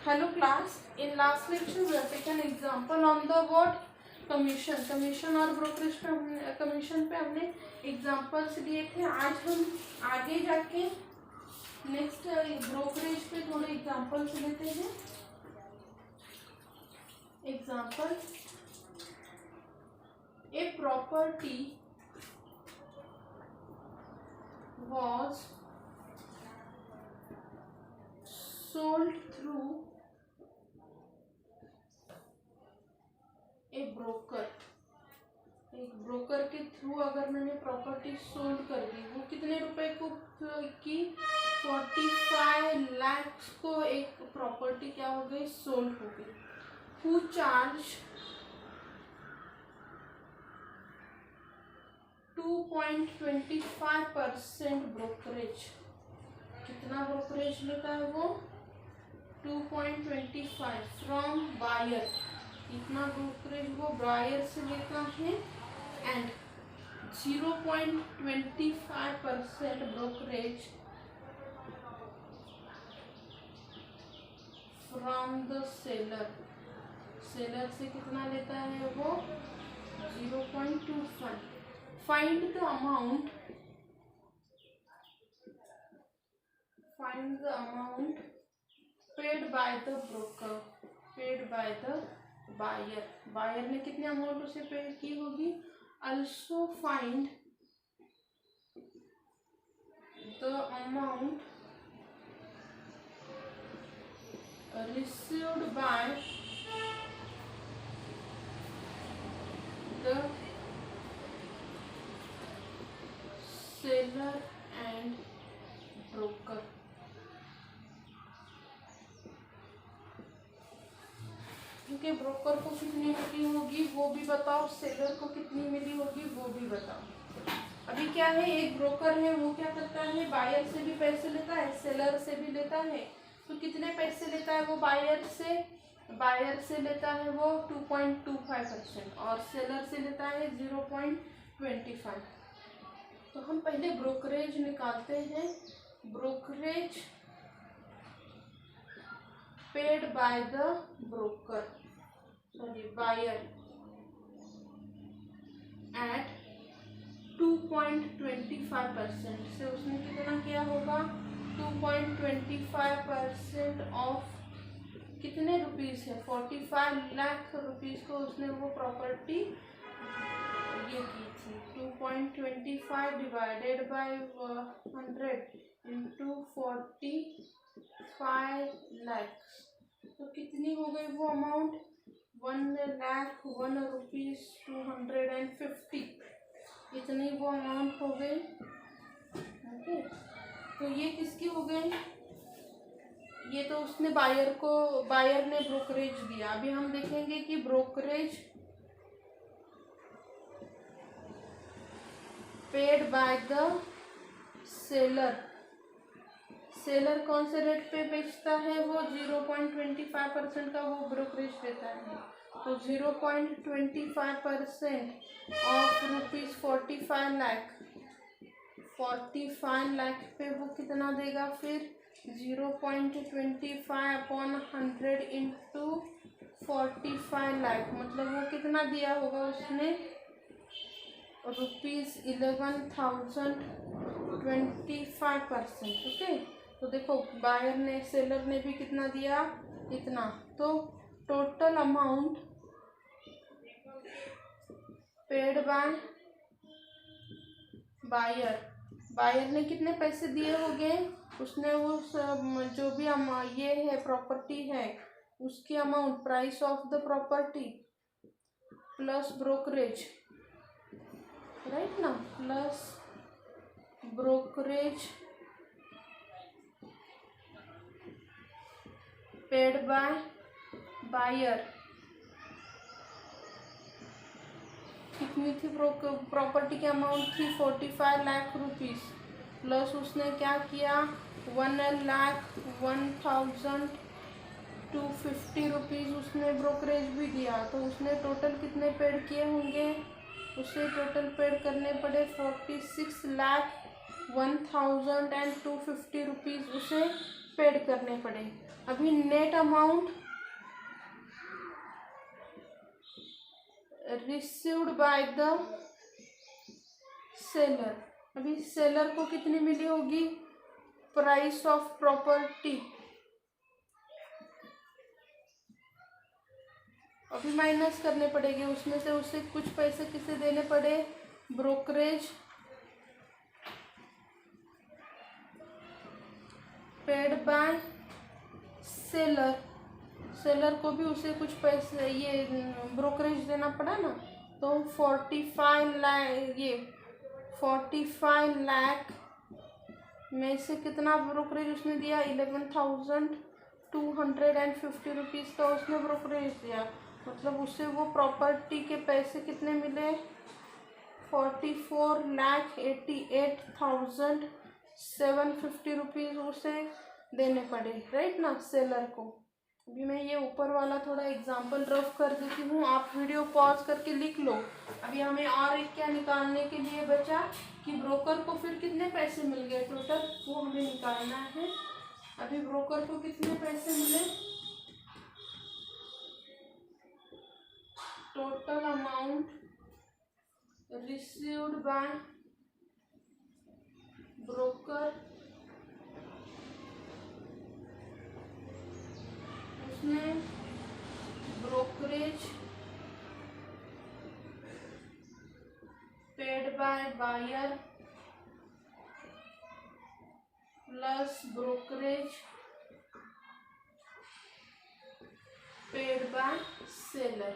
Hello class, in last lecture we have taken example on the what commission और brokerage pay commission पे हमने examples लिए थे। आज हम आगे जाके नेक्स्ट ब्रोकरेज पे थोड़े एग्जाम्पल्स लेते हैं। Example, a property was sold through A broker. एक ब्रोकर के थ्रू अगर मैंने प्रॉपर्टी सोल्ड कर दी, वो कितने रुपए को की 45 लाख को एक प्रॉपर्टी क्या हो गई, सोल्ड हो गई। Who charge 2.25% brokerage. कितना ब्रोकरेज लेता है वो, 2.25 फ्रॉम बायर। इतना ब्रोकरेज वो बायर से लेता है and 0.25% brokerage from the seller. Seller से कितना लेता है वो, 0.25। Find the amount paid by the broker, paid by the buyer. Buyer ने कितने अमाउंट उसे पे की होगी। Also find the amount received by the seller and broker. क्योंकि ब्रोकर को कितनी मिली होगी वो भी बताओ, सेलर को कितनी मिली होगी वो भी बताओ। अभी क्या है, एक ब्रोकर है, वो क्या करता है, बायर से भी पैसे लेता है, सेलर से भी लेता है। तो कितने पैसे लेता है वो बायर से लेता है वो 2.25% और सेलर से लेता है 0.25। तो हम पहले ब्रोकरेज निकालते हैं। Brokerage paid by the broker, sorry buyer at 2.25% से उसने कितना किया होगा, 2.25% ऑफ कितने रुपीस है, 45 लाख रुपीस को उसने वो प्रॉपर्टी ये की थी। 2.25 डिवाइडेड बाय 100 इंटू 45 लाख, तो कितनी हो गई वो अमाउंट, 1,01 रुपीज 250। इतनी वो अमाउंट हो गई। ओके, तो ये किसकी हो गई, ये तो उसने बायर ने ब्रोकरेज दिया। अभी हम देखेंगे कि brokerage paid by the seller. Seller कौन से रेट पे बेचता है, वो 0.25% का वो ब्रोकरेज देता है। तो 0.25% ऑफ रुपीज 45 लाख पे वो कितना देगा फिर, 0.25 अपॉन 100 इंटू 45 लाख, मतलब वो कितना दिया होगा उसने, ₹11,025%। ओके, तो देखो बायर ने सेलर ने भी कितना दिया, इतना। तो total amount paid by buyer ने कितने पैसे दिए होंगे, उसने वो जो भी ये है प्रॉपर्टी है उसकी amount, price of the property plus brokerage, right ना, plus brokerage paid by buyer. कितनी थी प्रॉपर्टी की अमाउंट थी, 45 लाख रुपीस, प्लस उसने क्या किया, 1,01,250 रुपीज़ उसने ब्रोकरेज भी दिया। तो उसने टोटल कितने पेड किए होंगे, उसे टोटल पेड करने पड़े 46,01,250 रुपीज़ उसे पेड करने पड़े। अभी net amount received by the seller, अभी सेलर को कितनी मिली होगी, प्राइस ऑफ प्रॉपर्टी, अभी माइनस करने पड़ेंगे उसमें से, उसे कुछ पैसे किसे देने पड़े, brokerage paid by seller, seller को भी उसे कुछ पैसे ये ब्रोकरेज देना पड़ा ना, तो 45 लाख, ये 45 लाख में से कितना ब्रोकरेज उसने दिया, 11,250 रुपीज़ का उसने ब्रोकरेज दिया, मतलब उसे वो प्रॉपर्टी के पैसे कितने मिले, 44,88,750 रुपीज़ उसे देने पड़े, राइट ना, सेलर को। अभी मैं ये ऊपर वाला थोड़ा एग्जाम्पल रफ कर देती हूँ, आप वीडियो पॉज करके लिख लो। अभी हमें और एक क्या निकालने के लिए बचा कि ब्रोकर को फिर कितने पैसे मिल गए टोटल, वो हमें निकालना है। अभी ब्रोकर को कितने पैसे मिले, total amount received by broker, उसने brokerage paid by buyer plus brokerage paid by seller.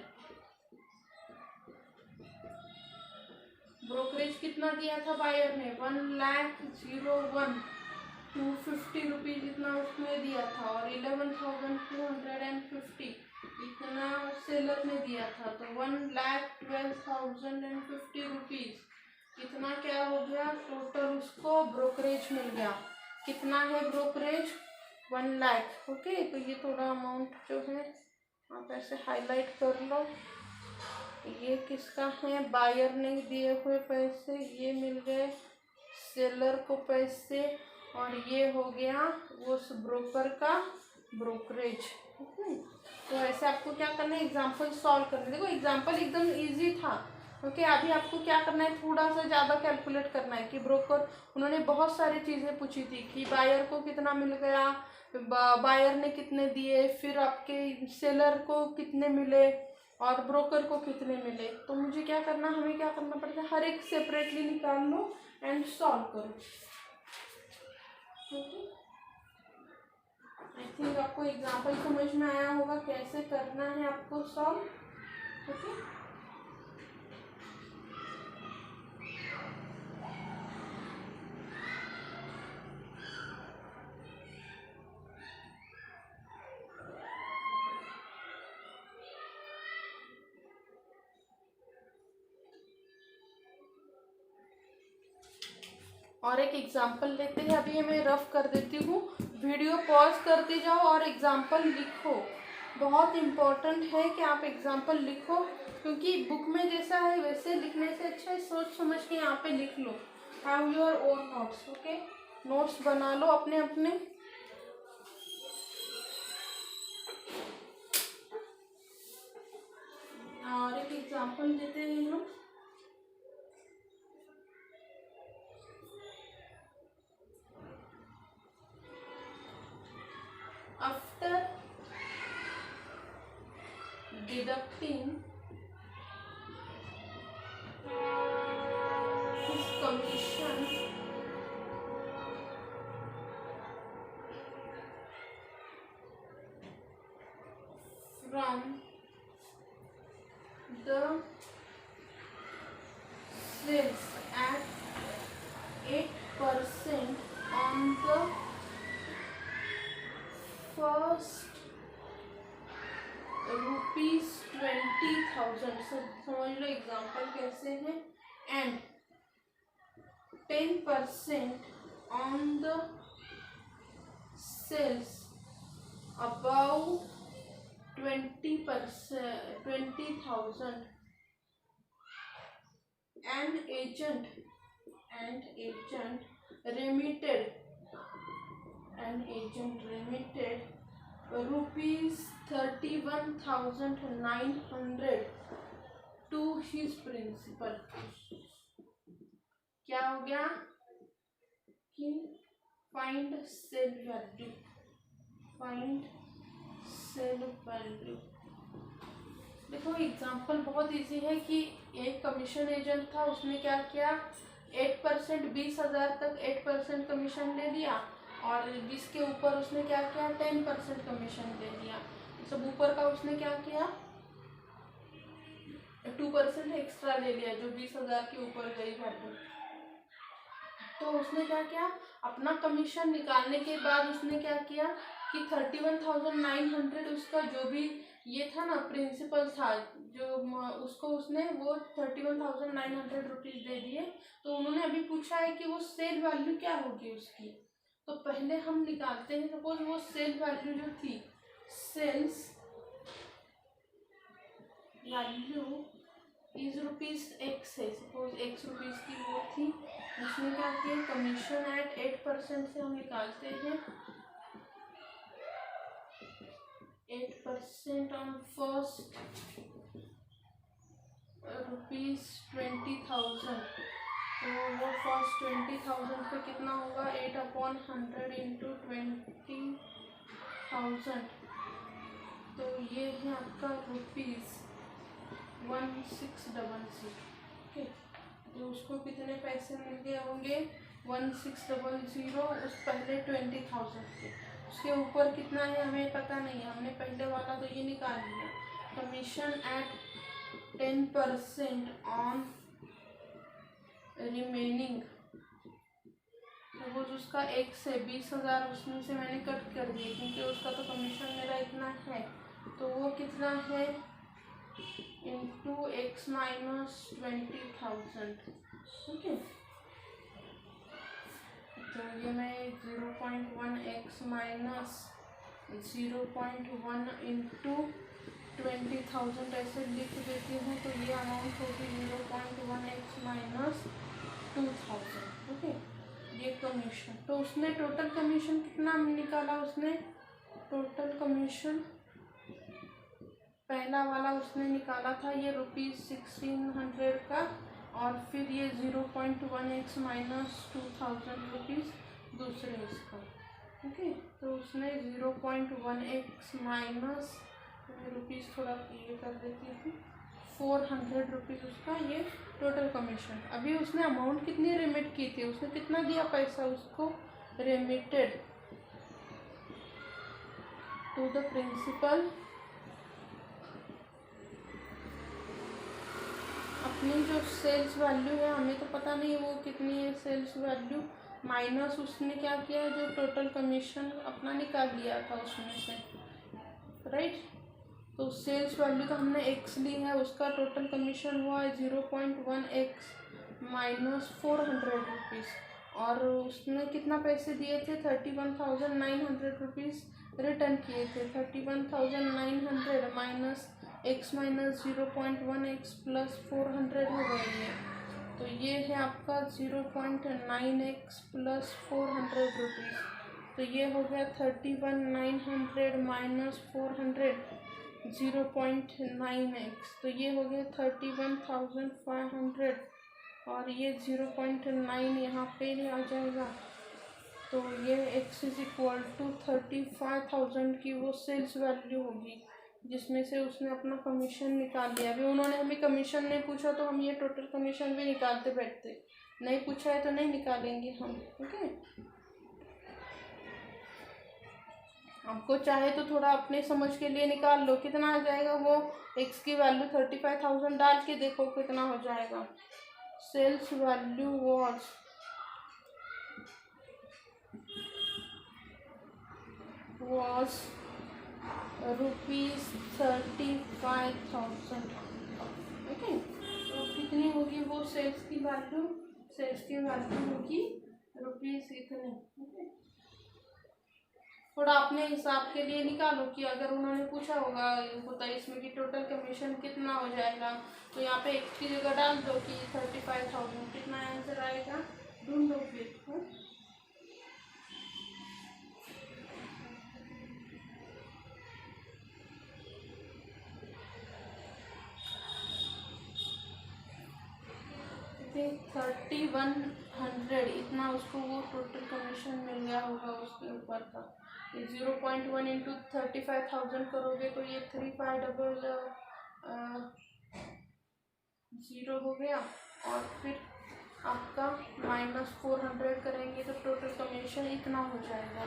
Brokerage कितना दिया था बायर ने, 1,01,250 रुपीज इतना उसने दिया था, और 11,250 इतना सेलर ने दिया था, तो 1,12,050 रुपीज इतना क्या हो गया, टोटल उसको ब्रोकरेज मिल गया। कितना है ब्रोकरेज, 1 लाख। ओके, तो ये थोड़ा अमाउंट जो है आप ऐसे हाईलाइट कर लो, ये किसका है, बायर ने दिए हुए पैसे, ये मिल गए सेलर को पैसे, और ये हो गया उस ब्रोकर का ब्रोकरेज। तो ऐसे आपको क्या करना है, एग्जाम्पल सॉल्व करना है। देखो एग्जाम्पल एकदम इजी था। ओके, अभी आपको क्या करना है, थोड़ा सा ज़्यादा कैलकुलेट करना है कि ब्रोकर, उन्होंने बहुत सारी चीज़ें पूछी थी कि बायर को कितना मिल गया, बायर ने कितने दिए, फिर आपके सेलर को कितने मिले और ब्रोकर को कितने मिले। तो मुझे क्या करना, हमें क्या करना पड़ता है, हर एक सेपरेटली निकाल लो एंड सॉल्व करो। आई थिंक आपको एग्जाम्पल समझ में आया होगा कैसे करना है आपको सॉल्व। ओके, और एक एग्जाम्पल लेते हैं। अभी मैं रफ कर देती हूँ, वीडियो पॉज करते जाओ और एग्जाम्पल लिखो। बहुत इम्पोर्टेंट है कि आप एग्जाम्पल लिखो, क्योंकि बुक में जैसा है वैसे लिखने से अच्छा है सोच समझ के यहाँ पे लिख लो। Have your own notes. Okay, notes बना लो अपने अपने। और एक एग्जाम्पल देते हैं हम। After deducting his commission from the sales at 8% on the first ₹20,000। समझ लो एग्जाम्पल कैसे है, and 10% on the sales above 20,000, an agent remitted ₹31,900 to his principal. क्या हो गया कि find sale value, find sale value. देखो एग्जांपल बहुत इजी है कि एक कमीशन एजेंट था, उसने क्या किया 8% 20,000 तक 8% कमीशन ले लिया और जिसके ऊपर उसने क्या किया 10% कमीशन ले लिया। सब ऊपर का उसने क्या किया 2% एक्स्ट्रा ले लिया जो 20,000 के ऊपर गई वैल्यू। तो उसने क्या किया अपना कमीशन निकालने के बाद उसने क्या किया कि 31,900 उसका जो भी ये था ना प्रिंसिपल था जो उसको उसने वो 31,900 रुपीज दे दिए। तो उन्होंने अभी पूछा है कि वो सेल वैल्यू क्या होगी उसकी। तो पहले हम निकालते हैं, सपोज वो सेल वैल्यू जो थी सेल्स वैल्यू इज ₹x है, सपोज x रुपीज की वो थी। उसने क्या किया कमीशन एट 8% से हम निकालते हैं 8% ऑन फर्स्ट ₹20,000। तो वो फर्स्ट 20,000 पे कितना होगा 8/100 इंटू 20,000। तो ये है आपका ₹1600। ओके, तो उसको कितने पैसे मिल गए होंगे 1600 उस पहले 20,000 के। उसके ऊपर कितना है हमें पता नहीं है, हमने पहले वाला तो ये निकाल लिया। Commission at 10% on remaining, suppose उसका x है 20,000 उसमें से मैंने कट कर दिया क्योंकि उसका तो कमीशन मेरा इतना है। तो वो कितना है इंटू x माइनस 20,000। ओके, तो ये मैं 0.1x माइनस 0.1 इंटू 20,000 ऐसे लिख देती हूँ। तो ये अमाउंट होगी 0.1x माइनस 2,000। ओके, ये कमीशन। तो उसने टोटल कमीशन कितना निकाला, उसने टोटल कमीशन पहला वाला उसने निकाला था ये ₹1600 का और फिर ये 0.1x माइनस 2,000 रुपीज़ दूसरे इसका। ओके, तो उसने 0.1x माइनस रुपीज़ थोड़ा ये कर देती हूँ 400 रुपीज़ उसका ये टोटल कमीशन। अभी उसने अमाउंट कितनी रिमिट की थी, उसने कितना दिया पैसा उसको रिमिटेड टू द प्रिंसिपल। अपनी जो सेल्स वैल्यू है हमें तो पता नहीं वो कितनी है सेल्स वैल्यू, माइनस उसने क्या किया जो टोटल कमीशन अपना निकाल लिया था उसमें से, राइट। तो सेल्स वैल्यू का हमने x ली है, उसका टोटल कमीशन हुआ है 0.1x माइनस 400 रुपीज़ और उसने कितना पैसे दिए थे 31,900 रुपीज़ रिटर्न किए थे। 31,900 minus x minus 0.1x plus 400 हो गई है। तो ये है आपका 0.9x प्लस 400 रुपीज़। तो ये हो गया 31,900 माइनस 400 0.9x। तो ये हो गया 31,500 और ये 0.9 यहाँ पे ही आ जाएगा। तो ये x इज इक्वल टू 35,000 की वो सेल्स वैल्यू होगी जिसमें से उसने अपना कमीशन निकाल लिया। अभी उन्होंने हमें कमीशन नहीं पूछा तो हम ये टोटल कमीशन भी निकालते बैठते, नहीं पूछा है तो नहीं निकालेंगे हम। ओके, आपको चाहे तो थोड़ा अपने समझ के लिए निकाल लो कितना आ जाएगा वो x की वैल्यू 35,000 डाल के देखो कितना हो जाएगा। Sales value was ₹35,000। ओके, तो कितनी होगी वो सेल्स की वैल्यू, सेल्स की वैल्यू होगी रुपीज़ इतने। ओके, थोड़ा अपने हिसाब के लिए निकालो कि अगर उन्होंने पूछा होता इसमें कि टोटल कमीशन कितना हो जाएगा तो यहाँ पे x की जगह डाल दो कि 35,000 कितना आंसर आएगा ढूंढ लो फिर। पे 3100 इतना उसको वो टोटल कमीशन मिल गया होगा उसके ऊपर का। ये 0.1 इंटू 35,000 करोगे तो ये 3500 हो गया, और फिर आपका -400 करेंगे तो टोटल कमीशन इतना हो जाएगा।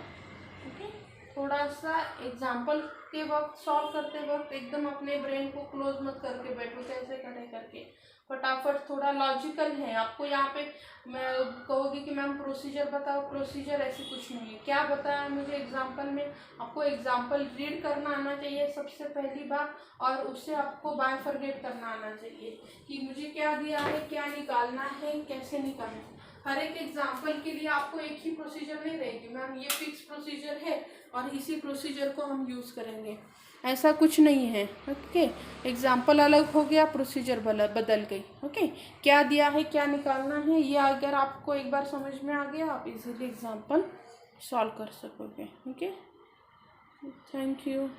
ठीक है, थोड़ा सा एग्जाम्पल के वक्त सॉल्व करते वक्त एकदम अपने ब्रेन को क्लोज मत करके बैठो कैसे करें करके, फटाफट थोड़ा लॉजिकल है। आपको यहाँ पे मैं कहोगी कि मैम प्रोसीजर बताओ, प्रोसीजर ऐसे कुछ नहीं है। क्या बताया मुझे एग्जाम्पल में, आपको एग्जाम्पल रीड करना आना चाहिए सबसे पहली बात, और उससे आपको बायफरगेट करना आना चाहिए कि मुझे क्या दिया है, क्या निकालना है, कैसे निकालना है। हर एक एग्जाम्पल के लिए आपको एक ही प्रोसीजर नहीं रहेगी मैम ये फिक्स प्रोसीजर है और इसी प्रोसीजर को हम यूज़ करेंगे, ऐसा कुछ नहीं है। ओके, एग्जाम्पल अलग हो गया, प्रोसीजर बदल गई। ओके, क्या दिया है, क्या निकालना है, ये अगर आपको एक बार समझ में आ गया आप इजीली एग्जाम्पल सॉल्व कर सकोगे। Okay, thank you.